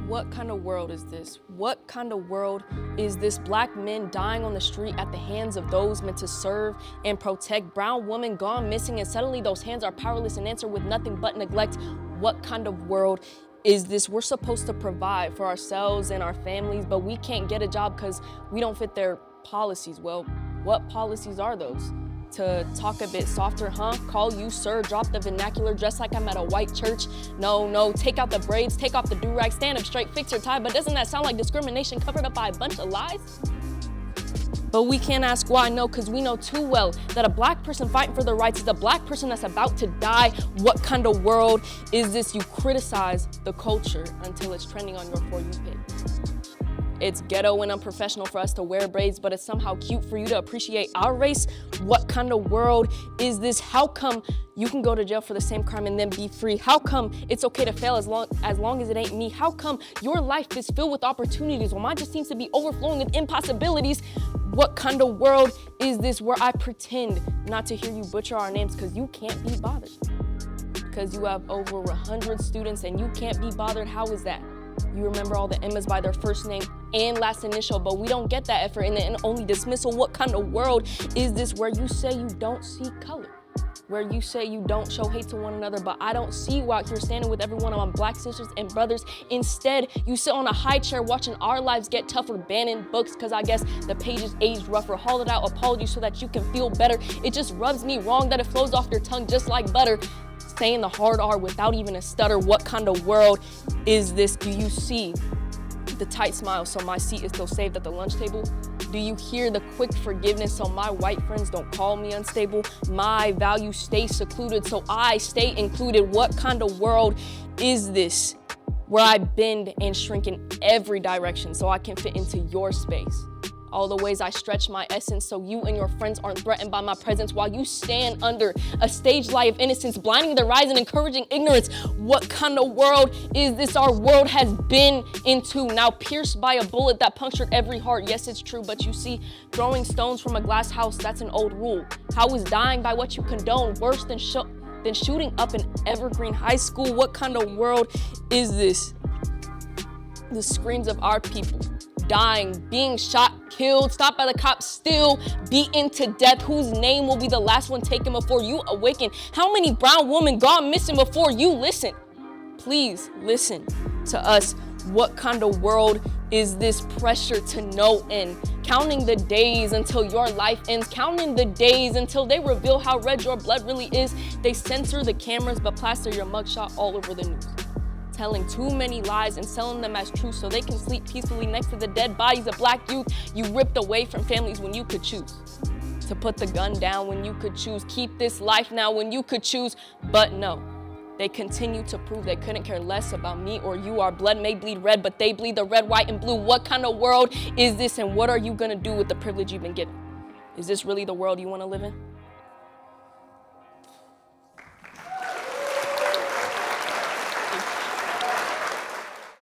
What kind of world is this? What kind of world is this? Black men dying on the street at the hands of those meant to serve and protect. Brown women gone missing, and suddenly those hands are powerless and answer with nothing but neglect. What kind of world is this? We're supposed to provide for ourselves and our families, but we can't get a job because we don't fit their policies. Well, what policies are those? To talk a bit softer, huh? Call you sir, drop the vernacular, dress like I'm at a white church. No, take out the braids, take off the do-rag, stand up straight, fix your tie. But doesn't that sound like discrimination covered up by a bunch of lies? But we can't ask why, no, because we know too well that a black person fighting for their rights is a black person that's about to die. What kind of world is this? You criticize the culture until it's trending on your For You page. It's ghetto and unprofessional for us to wear braids, but it's somehow cute for you to appreciate our race. What kind of world is this? How come you can go to jail for the same crime and then be free? How come it's okay to fail as long as it ain't me? How come your life is filled with opportunities while mine just seems to be overflowing with impossibilities? What kind of world is this where I pretend not to hear you butcher our names because you can't be bothered? Because you have over 100 students and you can't be bothered? How is that? You remember all the Emmas by their first name and last initial, but we don't get that effort and only dismissal. What kind of world is this where you say you don't see color? Where you say you don't show hate to one another, but I don't see you out here standing with every one of my black sisters and brothers. Instead, you sit on a high chair watching our lives get tougher, banning books because I guess the pages aged rougher, hauled out apologies so that you can feel better. It just rubs me wrong that it flows off your tongue just like butter. Saying the hard R without even a stutter. What kind of world is this? Do you see the tight smile so my seat is still saved at the lunch table? Do you hear the quick forgiveness so my white friends don't call me unstable? My values stay secluded so I stay included. What kind of world is this where I bend and shrink in every direction so I can fit into your space? All the ways I stretch my essence so you and your friends aren't threatened by my presence while you stand under a stage light of innocence, blinding their eyes and encouraging ignorance. What kind of world is this our world has been into, now pierced by a bullet that punctured every heart? Yes, it's true, but you see, throwing stones from a glass house, that's an old rule. How is dying by what you condone worse than shooting up an evergreen high school? What kind of world is this? The screams of our people dying, being shot, killed, stopped by the cops, still beaten to death. Whose name will be the last one taken before you awaken? How many brown women gone missing before you listen? Please listen to us. What kind of world is this? Pressure to no end. Counting the days until your life ends. Counting the days until they reveal how red your blood really is. They censor the cameras but plaster your mugshot all over the news. Telling too many lies and selling them as true so they can sleep peacefully next to the dead bodies of black youth you ripped away from families when you could choose to put the gun down, when you could choose keep this life now, when you could choose. But no, they continue to prove they couldn't care less about me or you. Our blood may bleed red, but they bleed the red, white, and blue. What kind of world is this, and what are you gonna do with the privilege you've been given? Is this really the world you want to live in?